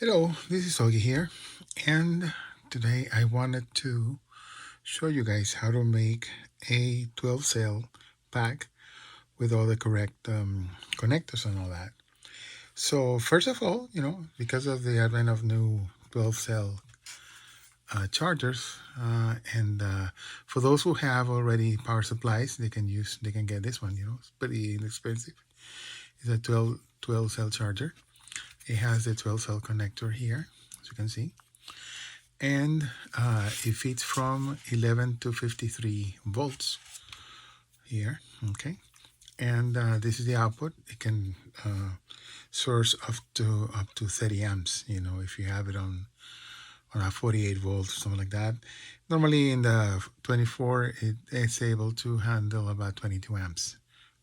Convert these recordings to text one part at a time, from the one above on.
Hello, this is Auggie here, and today I wanted to show you guys how to make a 12 cell pack with all the correct connectors and all that. So first of all, because of the advent of new 12 cell chargers, and for those who have already power supplies, they can get this one. It's pretty inexpensive. It's a 12 cell charger. It has the 12 cell connector here, as you can see. And it feeds from 11 to 53 volts here. Okay, and this is the output. It can source up to 30 amps, if you have it on a 48 volts or something like that. Normally in the 24 it's able to handle about 22 amps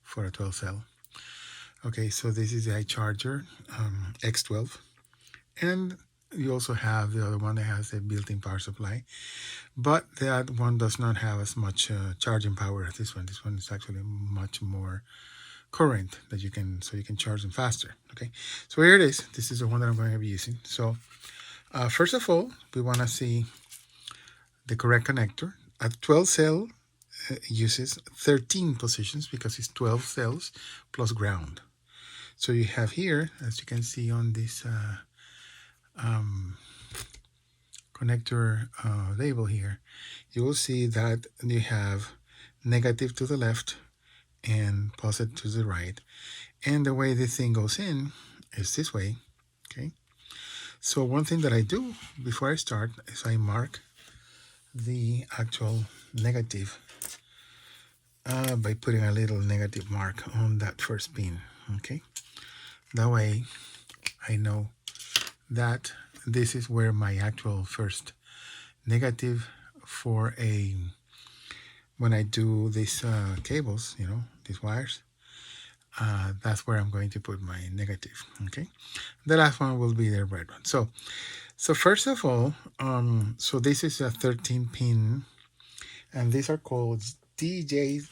for a 12 cell. Okay, so this is the iCharger X12, and you also have the other one that has a built-in power supply, but that one does not have as much charging power as this one. This one is actually much more current that you can charge them faster. Okay, so here it is. This is the one that I'm going to be using. So first of all, we want to see the correct connector. A 12 cell uses 13 positions because it's 12 cells plus ground. So you have here, as you can see on this connector label here, you will see that you have negative to the left and positive to the right. And the way this thing goes in is this way. Okay. So one thing that I do before I start is I mark the actual negative by putting a little negative mark on that first pin. Okay. That way I know that this is where my actual first negative for when I do these cables, these wires, that's where I'm going to put my negative. Okay, the last one will be the red one. So first of all, so this is a 13 pin, and these are called DJC3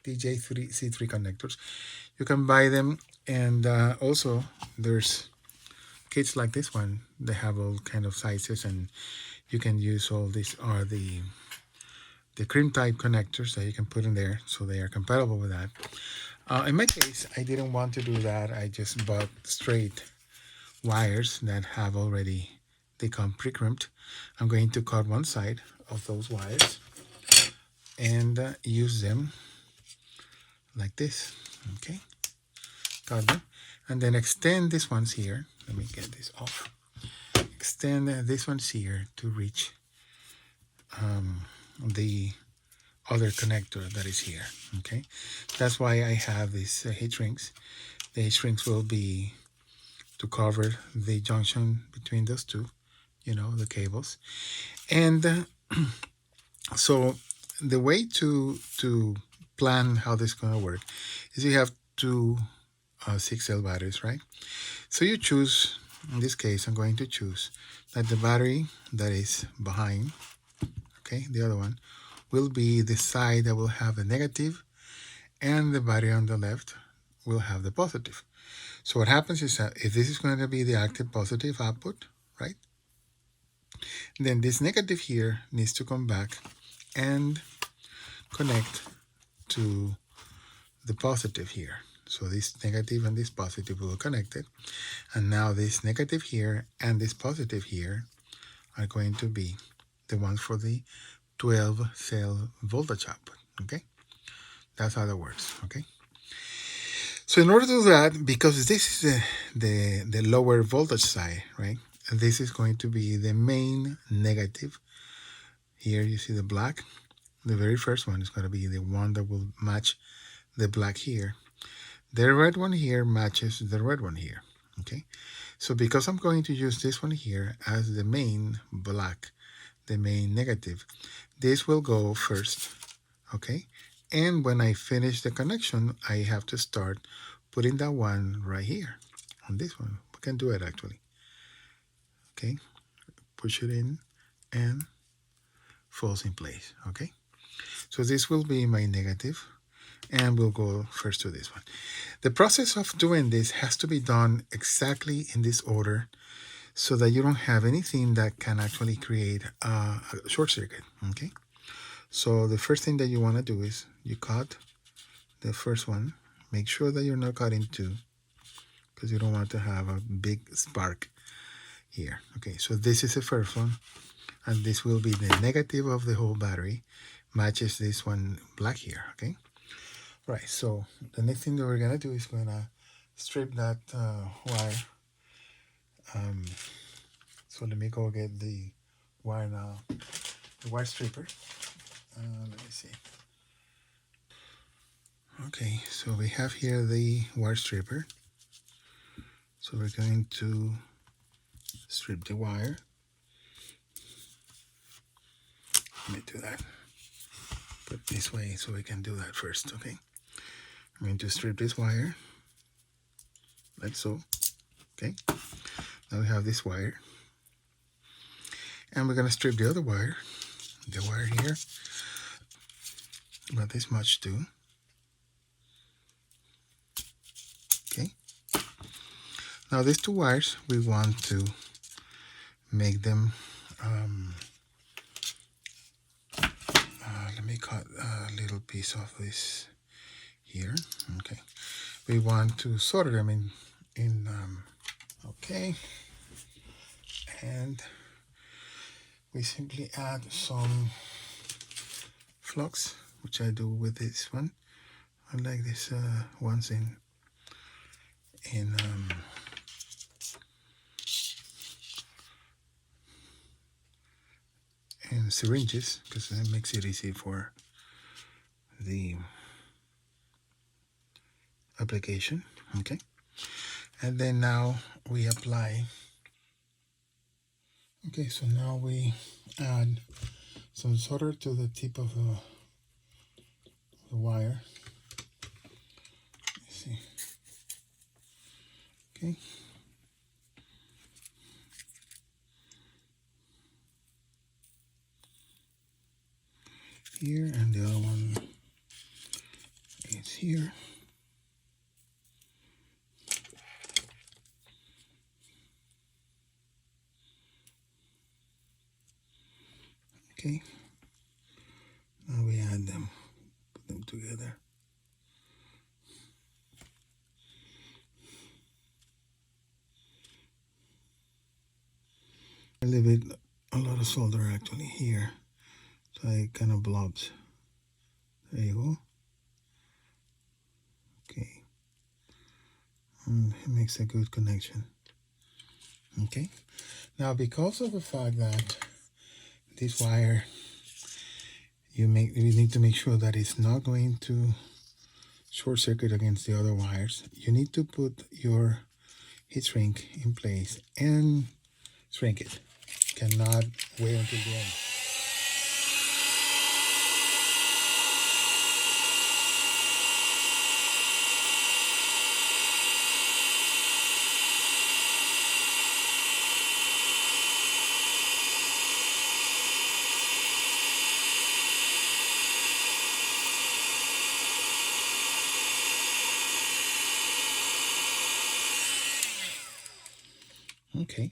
DJ3C3 connectors. You can buy them, and also there's kits like this one. They have all kind of sizes, and you can use all these are the cream type connectors that you can put in there, so they are compatible with that. In my case, I didn't want to do that. I just bought straight wires that have already become pre-crimped. I'm going to cut one side of those wires and use them like this. Okay, got them, and then extend these ones here. Let me get this off. Extend these ones here to reach the other connector that is here. Okay, that's why I have these heat rings. The heat rings will be to cover the junction between those two, the cables. And so the way to plan how this is going to work is you have two 6 cell batteries, right? So you choose, in this case, I'm going to choose that the battery that is behind, okay, the other one, will be the side that will have the negative, and the battery on the left will have the positive. So what happens is that if this is going to be the active positive output, right, then this negative here needs to come back and connect to the positive here. So this negative and this positive will connect it. And now this negative here and this positive here are going to be the ones for the 12 cell voltage output. Okay, that's how that works. Okay, so in order to do that, because this is the lower voltage side, right, this is going to be the main negative. Here you see the black. The very first one is going to be the one that will match the black here. The red one here matches the red one here. Okay, so because I'm going to use this one here as the main black, the main negative, this will go first. Okay, and when I finish the connection, I have to start putting that one right here on this one. We can do it actually. Okay, push it in and falls in place. Okay, so this will be my negative, And we'll go first to this one. The process of doing this has to be done exactly in this order so that you don't have anything that can actually create a short circuit, okay? So the first thing that you want to do is you cut the first one. Make sure that you're not cutting two because you don't want to have a big spark here. Okay, so this is the first one, and this will be the negative of the whole battery, matches this one black here, okay? Right, so the next thing that we're gonna do is gonna strip that wire. So let me go get the wire now, the wire stripper. Let me see. Okay, so we have here the wire stripper. So we're going to strip the wire. Let me do that. Put this way so we can do that first, okay? I'm going to strip this wire, like so, okay? Now we have this wire. And we're gonna strip the other wire, the wire here, about this much too, okay? Now these two wires, we want to make them, let me cut a little piece of this here, okay? We want to solder them in okay, and we simply add some flux, which I do with this one. I like this ones in syringes because it makes it easy for the application, okay? And then now we apply. Okay, so now we add some solder to the tip of the wire. Let's see. Okay. Here, and the other one is here. Okay. Now we add them, put them together. I leave it a lot of solder actually here, so it kind of blobs. There you go. Okay. And it makes a good connection. Okay. Now, because of the fact that this wire, you need to make sure that it's not going to short circuit against the other wires. You need to put your heat shrink in place and shrink it. Cannot wait until the end. Okay,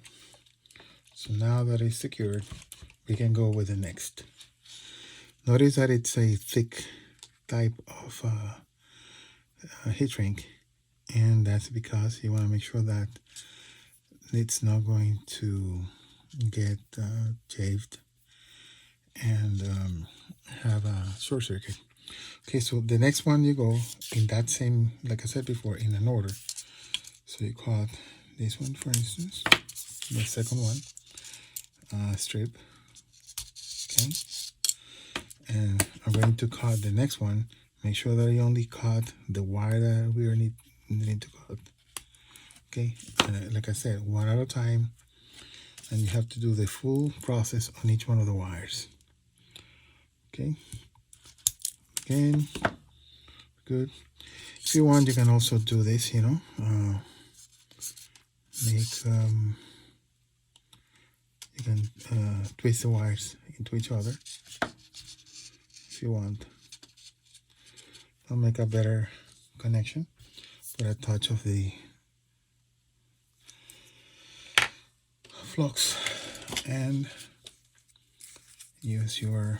so now that it's secured, we can go with the next. Notice that it's a thick type of heat shrink, and that's because you want to make sure that it's not going to get chafed and have a short circuit. Okay, so the next one you go in that same, like I said before, in an order. So you cut this one, for instance, the second one, strip, okay? And I'm going to cut the next one. Make sure that you only cut the wire that we need to cut, okay? Like I said, one at a time, and you have to do the full process on each one of the wires, okay? Again, good. If you want, you can also do this, you know, you can twist the wires into each other if you want. I'll make a better connection. Put a touch of the flux and use your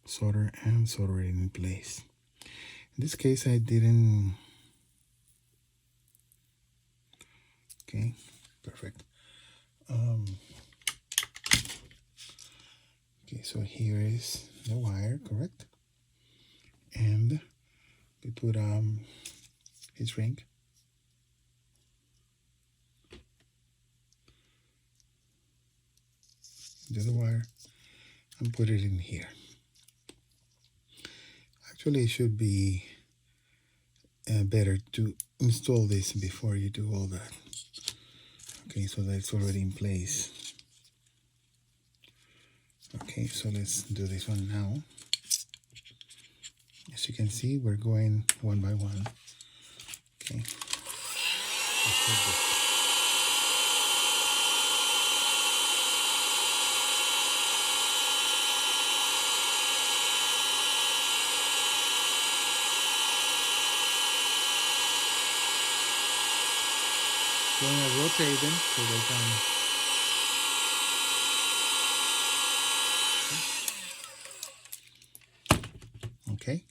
solder and solder it in place. In this case, I didn't. Okay, perfect. Okay, so here is the wire, correct? And we put his ring. Do the wire and put it in here. Actually, it should be better to install this before you do all that. Okay, so that's already in place. Okay, so let's do this one now. As you can see, we're going one by one. Okay. Going to rotate them so they can. Okay,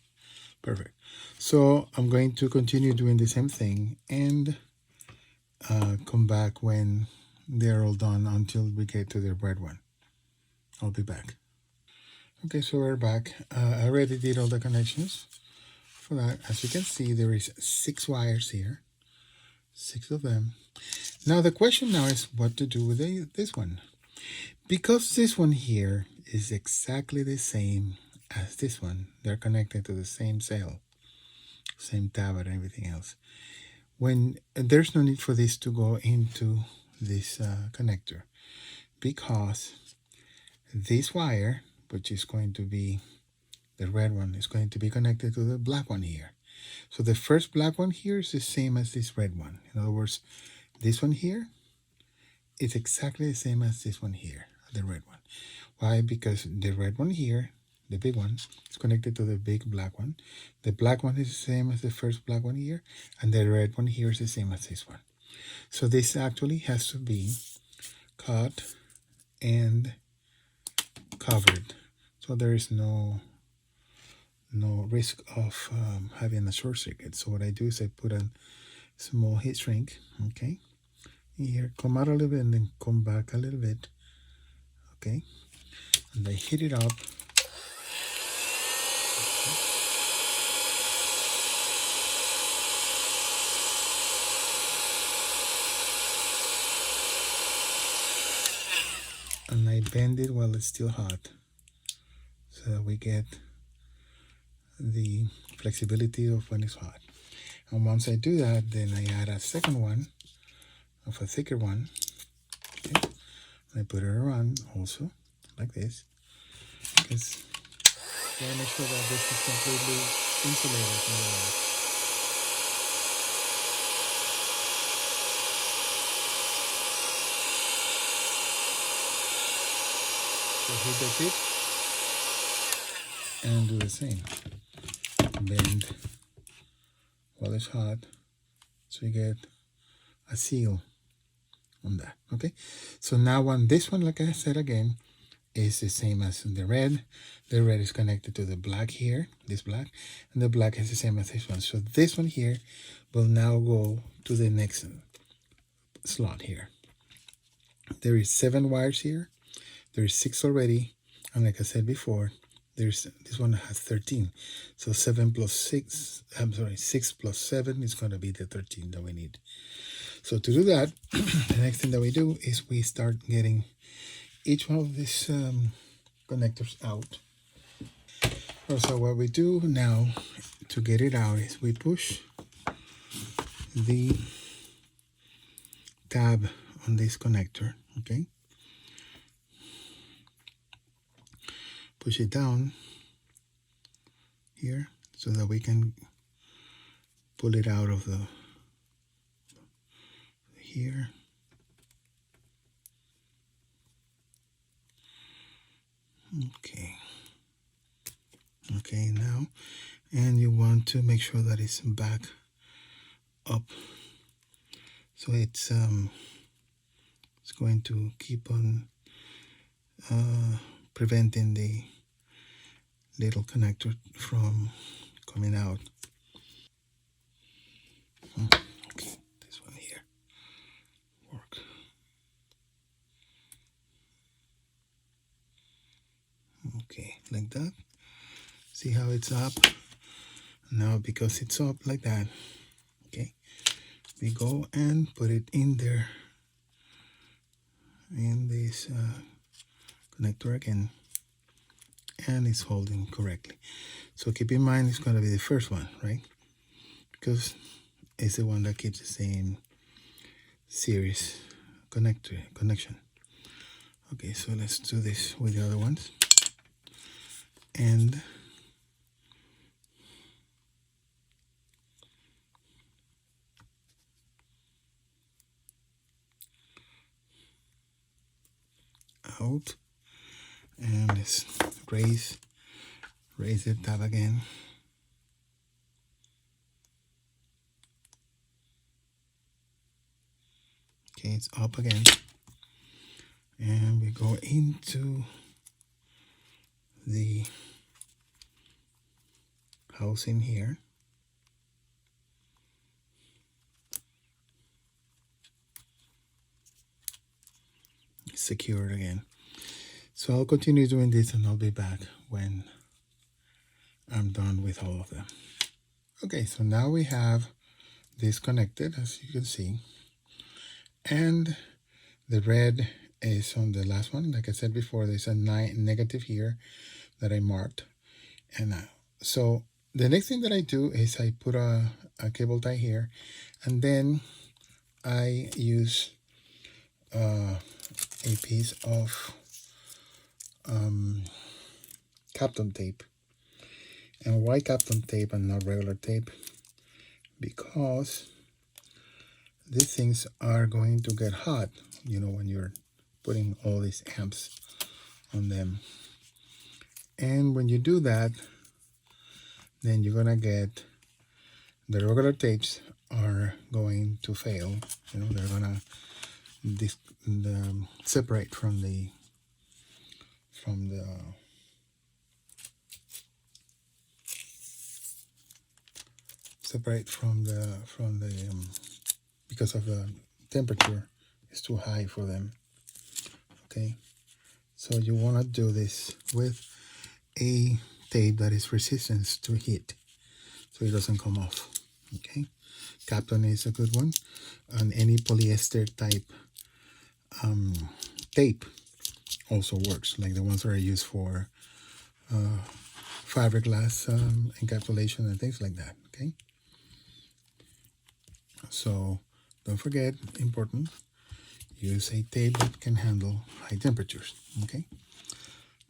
perfect. So I'm going to continue doing the same thing and come back when they're all done until we get to the red one. I'll be back. Okay, so we're back. I already did all the connections for that. As you can see, there is 6 wires here, 6 of them. Now the question now is what to do with this one. Because this one here is exactly the same as this one, they're connected to the same cell, same tab and everything else. When there's no need for this to go into this connector, because this wire, which is going to be the red one, is going to be connected to the black one here. So the first black one here is the same as this red one. In other words, this one here is exactly the same as this one here, the red one. Why? Because the red one here, the big one, is connected to the big black one. The black one is the same as the first black one here, and the red one here is the same as this one. So this actually has to be cut and covered. So there is no risk of having a short circuit. So what I do is I put a small heat shrink, okay, here, come out a little bit and then come back a little bit, okay, and I heat it up. And I bend it while it's still hot so that we get the flexibility of when it's hot. And once I do that, then I add a second one of a thicker one. Okay, I put it around also like this, because I want to make sure that this is completely insulated from the air. So hit the tip and do the same. Bend while it's hot so you get a seal on that. Okay, so now on this one, like I said again, is the same as the red. The red is connected to the black here, this black, and the black is the same as this one. So this one here will now go to the next slot here. There is 7 wires here. There is 6 already, and like I said before, there's this one has 13. So 7 plus 6, I'm sorry, 6 plus 7 is going to be the 13 that we need. So to do that, the next thing that we do is we start getting each one of these connectors out. So what we do now to get it out is we push the tab on this connector, okay? Push it down here so that we can pull it out of the here. Okay now, and you want want to make sure that it's back up, so it's going to keep on preventing the little connector from coming out. Okay, this one here work. Okay, like that. See how it's up? Now because it's up like that, okay, we go and put it in there in this connector again, and it's holding correctly. So keep in mind it's going to be the first one, right? Because it's the one that keeps the same series connection. Okay, so let's do this with the other ones. And out, and let's raise the tab again. Okay, it's up again, and we go into the housing here. Secured again. So I'll continue doing this, and I'll be back when I'm done with all of them. Okay, so now we have this connected, as you can see, and the red is on the last one. Like I said before, there's a negative here that I marked. And so the next thing that I do is I put a cable tie here, and then I use a piece of Kapton tape. And why Kapton tape and not regular tape? Because these things are going to get hot, you know, when you're putting all these amps on them. And when you do that, then you're gonna get the regular tapes are going to fail. You know, they're gonna separate from the because of the temperature is too high for them. Okay, so you want to do this with a tape that is resistant to heat, so it doesn't come off. Okay, Kapton is a good one, and any polyester type tape also works, like the ones that are used for fiberglass encapsulation and things like that. Okay, so don't forget, important, use a tape that can handle high temperatures. Okay,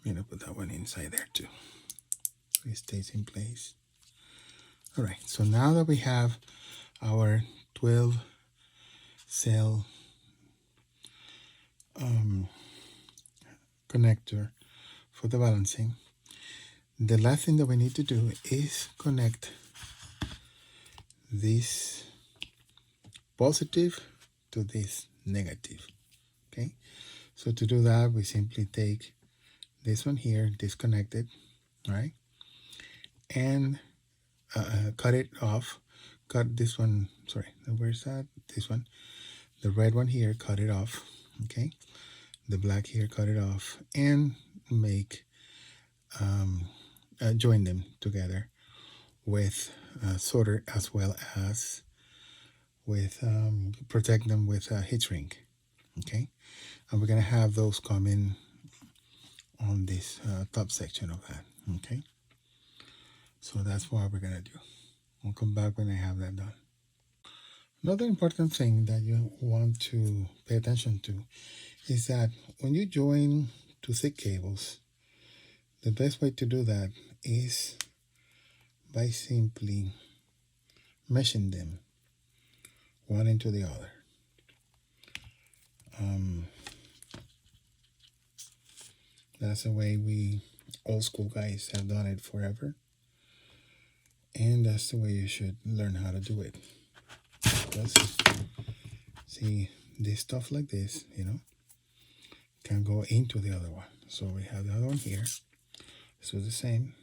I'm gonna put that one inside there too, so it stays in place. All right, so now that we have our 12 cell connector for the balancing, the last thing that we need to do is connect this positive to this negative. Okay, so to do that, we simply take this one here, disconnect it, right, and cut it off. Cut this one, sorry, where's that? This one, the red one here, cut it off. Okay, the black here, cut it off, and make join them together with solder, as well as with protect them with a heat shrink. Okay, and we're gonna have those come in on this top section of that. Okay, so that's what we're gonna do. I'll come back when I have that done. Another important thing that you want to pay attention to is that when you join two thick cables, the best way to do that is by simply meshing them one into the other. That's the way we old school guys have done it forever. And that's the way you should learn how to do it. Because, see, this stuff like this, you know, can go into the other one. So we have the other one here. So the same.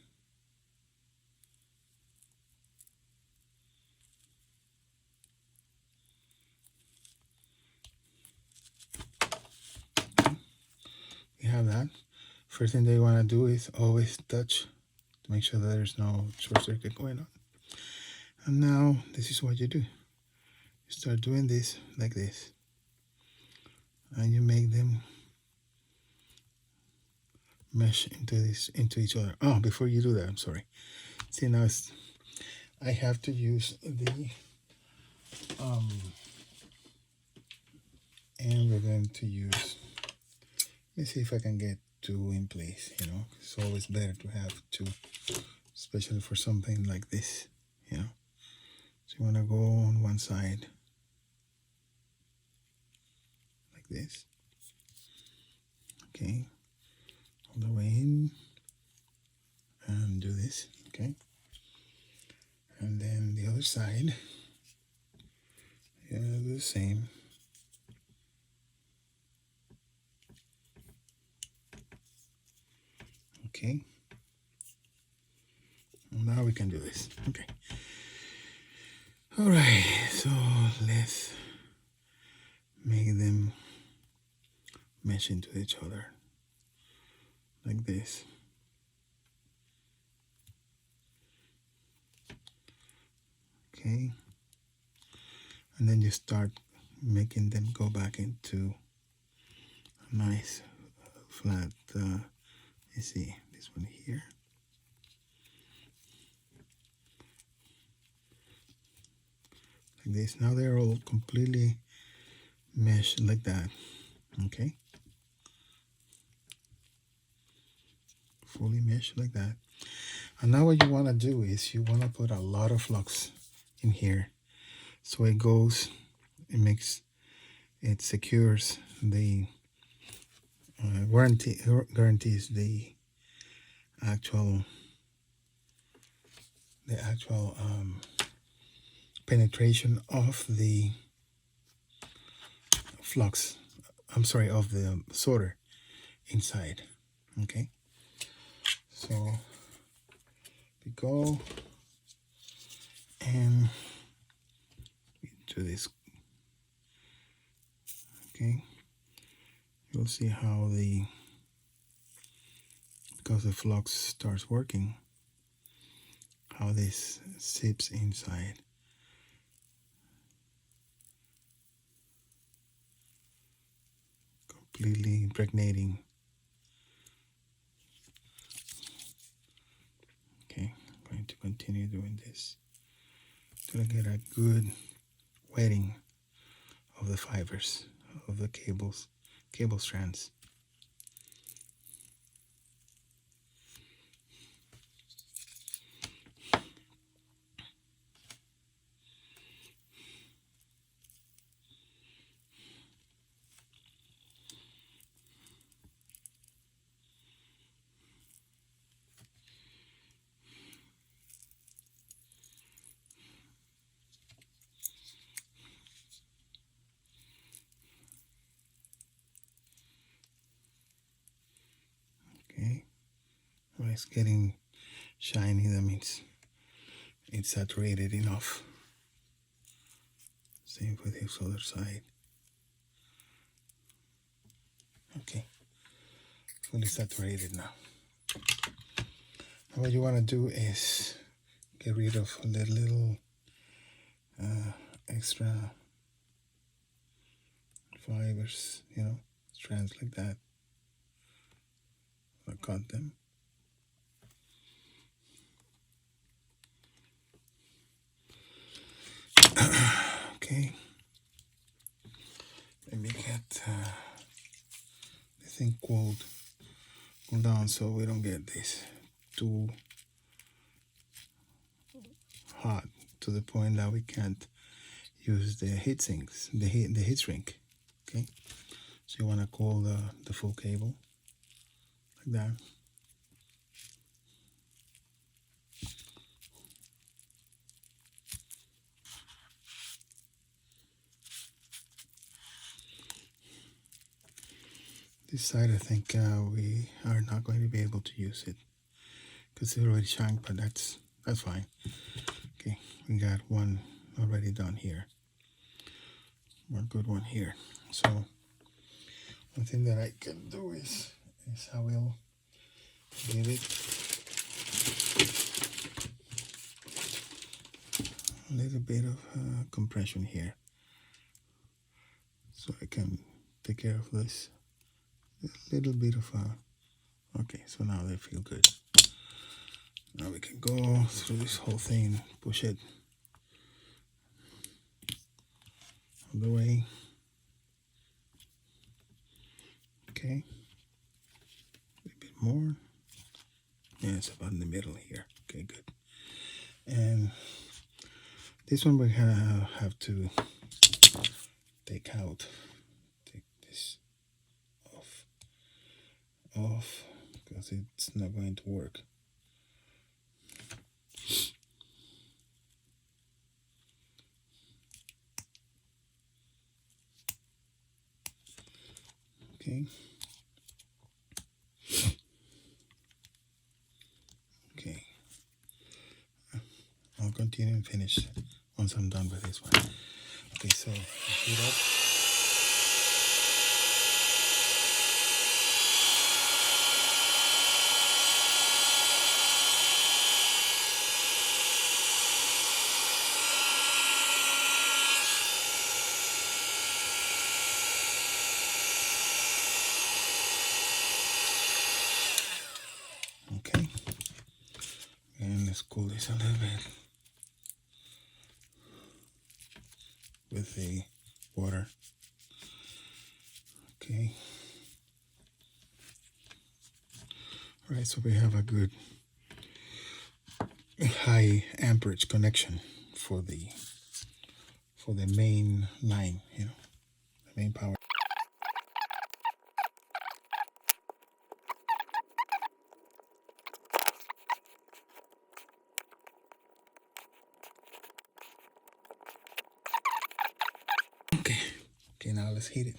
We have that. First thing they want to do is always touch to make sure that there's no short circuit going on. And now this is what you do. You start doing this like this. And you make them mesh into each other. Oh, before you do that, I'm sorry. See, now I have to use the and we're going to use, let me see if I can get two in place. You know, it's always better to have two, especially for something like this, you know. So you want to go on one side like this, okay, all the way in, and do this, okay, and then the other side, yeah, do the same. Okay, now we can do this. Okay, all right, so let's make them mesh into each other like this. Okay, and then you start making them go back into a nice flat, you see this one here, like this. Now they're all completely meshed like that. Okay, fully meshed like that. And now what you want to do is you want to put a lot of flux in here, so it goes, it secures the guarantees the actual penetration of the flux, I'm sorry, of the solder inside. Okay, so we go and do this. Okay, you'll see how because the flux starts working, how this sips inside. Completely impregnating. Okay, I'm going to continue doing this to get a good wetting of the fibers of the cable strands. Okay, when it's getting shiny, that means it's saturated enough. Same for this other side. Okay, fully saturated now. Now what you want to do is get rid of the little extra fibers, you know, strands like that. I'll cut them. Okay, let me get the thing cooled down so we don't get this too hot to the point that we can't use the heat sinks, the heat shrink. Okay, so you want to cool the full cable like that. This side, I think we are not going to be able to use it because it's already shanked, but that's fine. Okay, we got one already done here. One good one here. So one thing that I can do is I will give it a little bit of compression here, so I can take care of this. A little bit of okay, so now they feel good. Now we can go through this whole thing, push it all the way. Okay, a little bit more. Yeah, it's about in the middle here. Okay, good. And this one we're gonna have to take out. Take this off because it's not going to work. Okay. Okay. I'll continue and finish once I'm done with this one. Okay, so heat up. Okay, and let's cool this a little bit with the water. Okay. All right, so we have a good high amperage connection for the main line, you know, the main power. Okay. Okay, now let's heat it.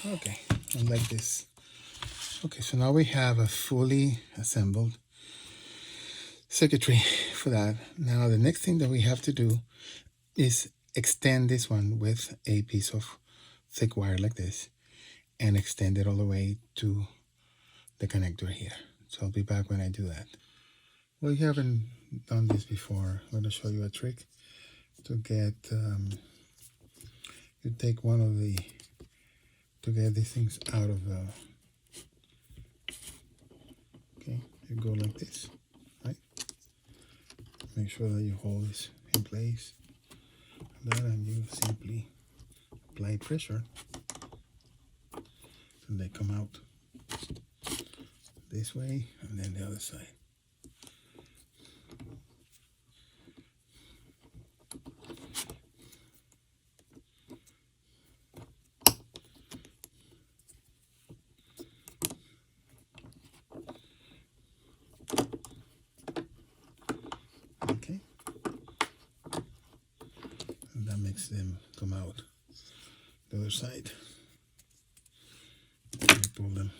Okay, and like this. Okay, so now we have a fully assembled circuitry for that. Now the next thing that we have to do is extend this one with a piece of thick wire like this and extend it all the way to the connector here. So I'll be back when I do that. Well, you haven't done this before. I'm going to show you a trick to get, you take one of the, to get these things out of the, okay, you go like this, right? Make sure that you hold this in place, and you simply apply pressure, and they come out this way, and then the other side. Okay, and that makes them come out the other side. I pull them.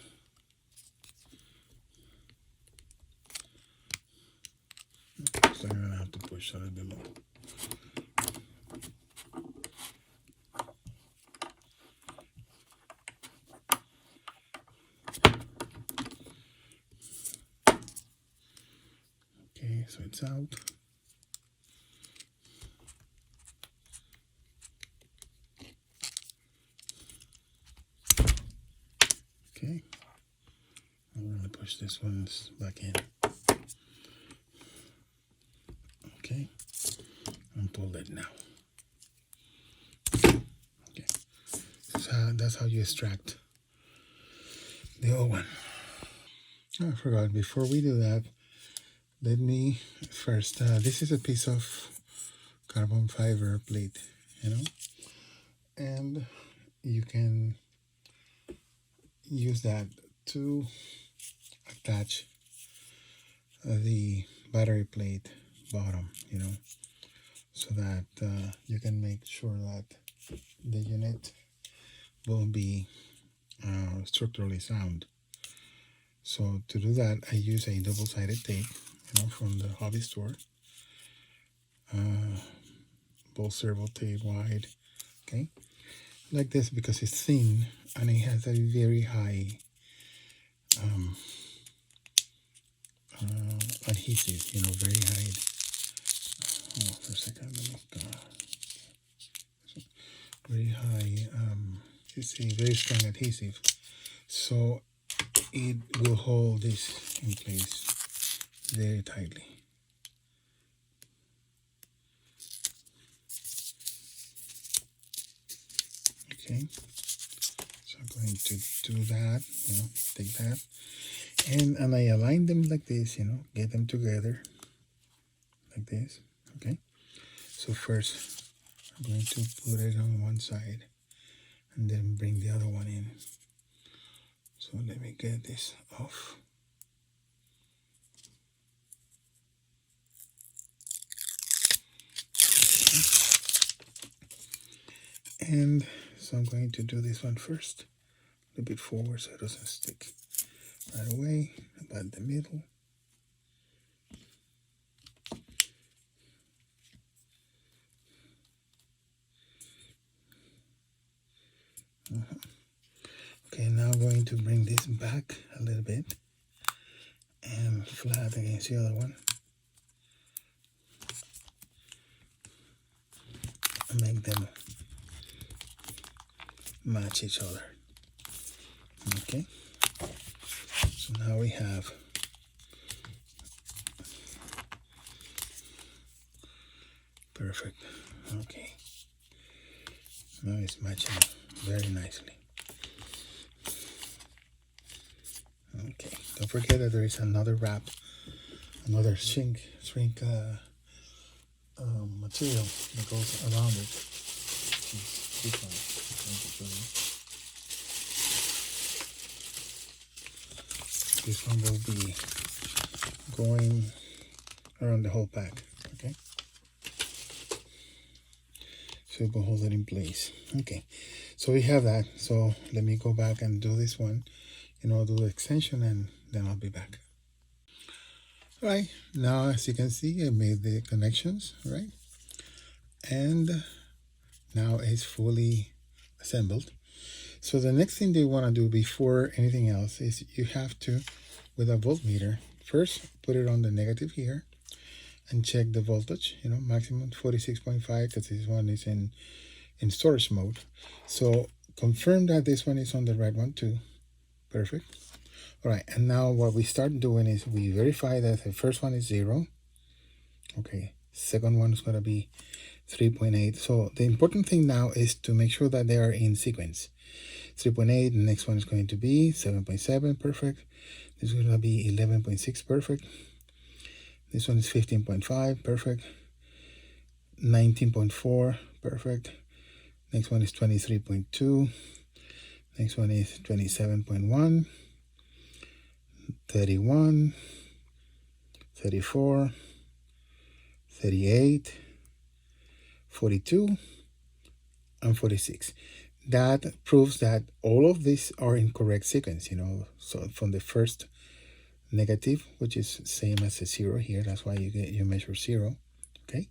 So I'm gonna have to push a little bit more. Okay, so it's out. Okay, I'm gonna push this one back in. Okay, and pull it now. Okay, so that's how you extract the old one. Oh, I forgot, before we do that, let me first, this is a piece of carbon fiber plate, and you can use that to attach the battery plate bottom, so that you can make sure that the unit will be structurally sound. So to do that, I use a double-sided tape, from the hobby store. Both servo tape wide, okay, like this, because it's thin and it has a very high adhesive, very high. Oh, for a second, let me very high. It's a very strong adhesive, so it will hold this in place very tightly. Okay, so I'm going to do that, take that, and I align them like this, get them together like this. Okay, so first I'm going to put it on one side and then bring the other one in. So let me get this off. And so I'm going to do this one first, a little bit forward so it doesn't stick right away, about the middle. Okay, now I'm going to bring this back a little bit and flat against the other one. And make them match each other. Okay, so now we have perfect. Okay, now it's matching very nicely. Okay, don't forget that there is another wrap, another shrink material that goes around it. This one. This one will be going around the whole pack. Okay, so we'll hold it in place. Okay, so we have that. So let me go back and do this one. Do the extension, and then I'll be back. All right, now as you can see, I made the connections, right? And now it's fully assembled. So the next thing they want to do before anything else is you have to, with a voltmeter, first put it on the negative here and check the voltage, maximum 46.5, because this one is in storage mode. So confirm that this one is on the right one too. Perfect. All right, and now what we start doing is we verify that the first one is 0. Okay, second one is going to be 3.8. So the important thing now is to make sure that they are in sequence. 3.8, the next one is going to be 7.7, perfect. This is going to be 11.6, perfect. This one is 15.5, perfect. 19.4, perfect. Next one is 23.2. Next one is 27.1, 31, 34, 38, 42, and 46. That proves that all of these are in correct sequence, So from the first negative, which is same as a 0 here, that's why you measure 0, okay,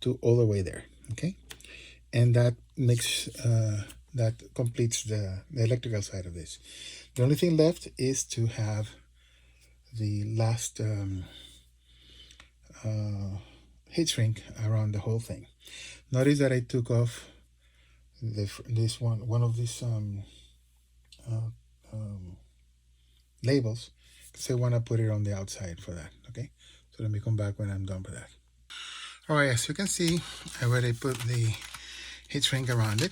to all the way there, okay? And that makes that completes the electrical side of this. The only thing left is to have the last heat shrink around the whole thing. Notice that I took off one of these labels, because I want to put it on the outside for that. Okay, so let me come back when I'm done with that. All right, as you can see, I already put the heat shrink around it.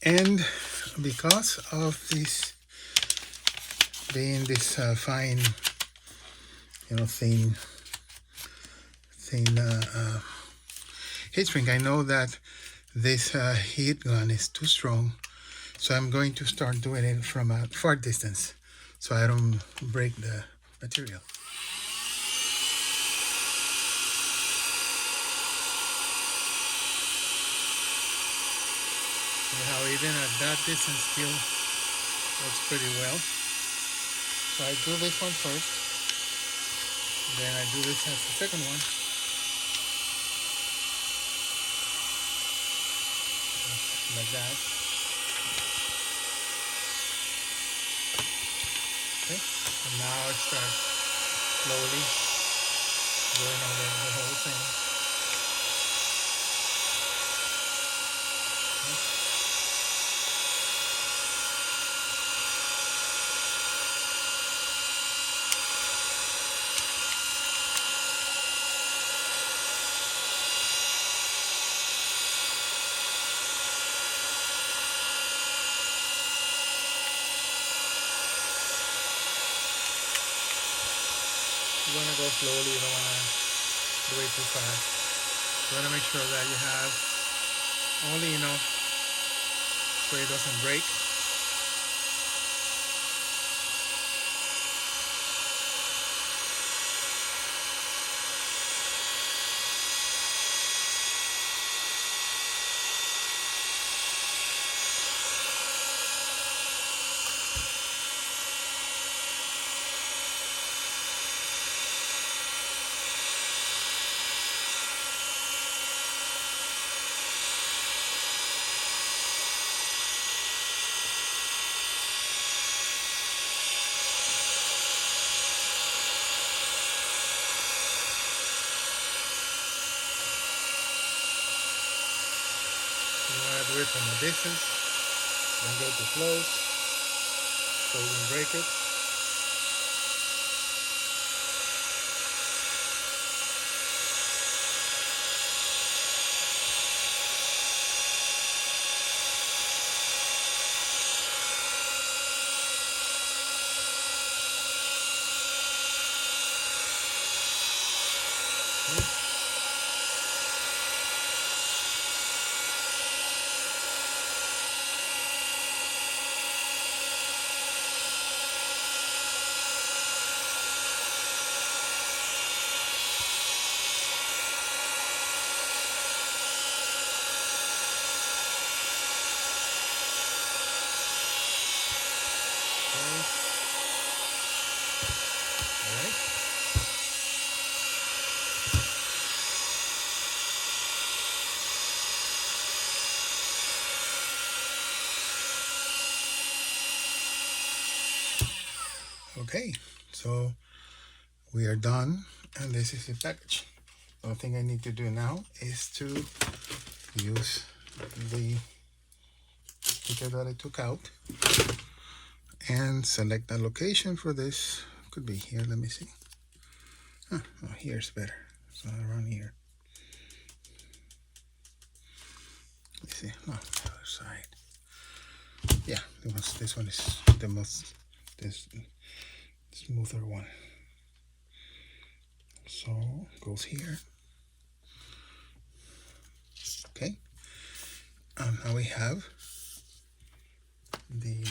And because of this being this fine, thin heat heat shrink. I know that this heat gun is too strong, so I'm going to start doing it from a far distance so I don't break the material. See how even at that distance still works pretty well. So I do this one first, then I do this as the second one. Like that. Okay, and now I start slowly going over the whole thing. Okay. You want to go slowly, you don't want to do it too fast. You want to make sure that you have only enough so it doesn't break. You want to do it from a distance, don't go too close so you don't break it. Alright. Okay, so we are done, and this is the package. The only thing I need to do now is to use the sticker that I took out and select a location for this. Could be here, let me see. Oh, here's better. So around here. Let me see. Oh, the other side. Yeah, this one is the most smoother one. So goes here. Okay. Now we have the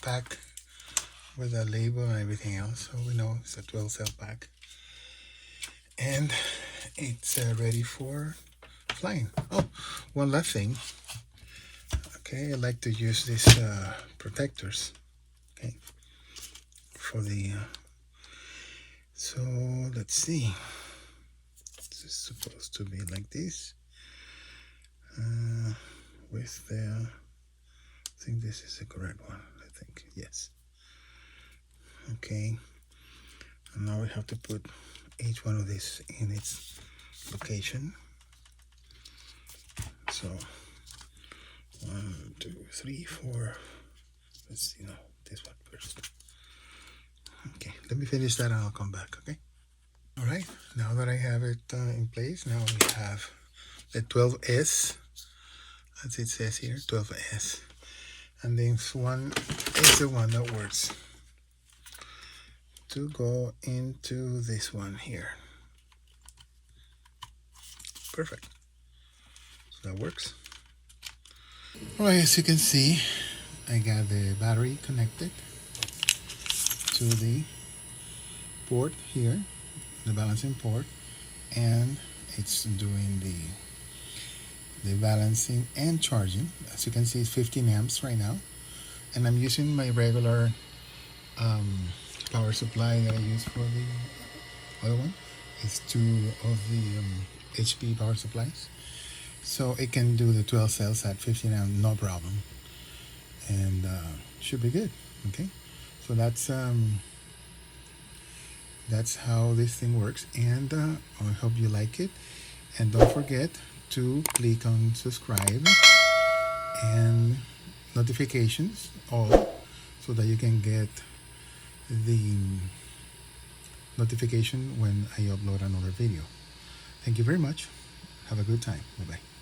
pack with a label and everything else, so we know it's a 12 cell pack, and it's ready for flying. Oh, one last thing. Okay, I like to use these protectors. Okay, for the so let's see. This is supposed to be like this. With the, I think this is the correct one. I think yes. Okay, and now we have to put each one of these in its location. So 1, 2, 3, 4. Let's see, no, this one first. Okay, let me finish that and I'll come back. Okay. All right, now that I have it in place, now we have the 12S, as it says here, 12S, and this one is the one that works. to go into this one here. Perfect. So that works. All right, as you can see, I got the battery connected to the port here, the balancing port, and it's doing the balancing and charging. As you can see, it's 15 amps right now, and I'm using my regular power supply that I use for the other one. It's two of the HP power supplies, so it can do the 12 cells at 15 amp, no problem, and should be good. Okay, so that's how this thing works, and I hope you like it, and don't forget to click on subscribe and notifications all, so that you can get the notification when I upload another video. Thank you very much. Have a good time. Bye bye.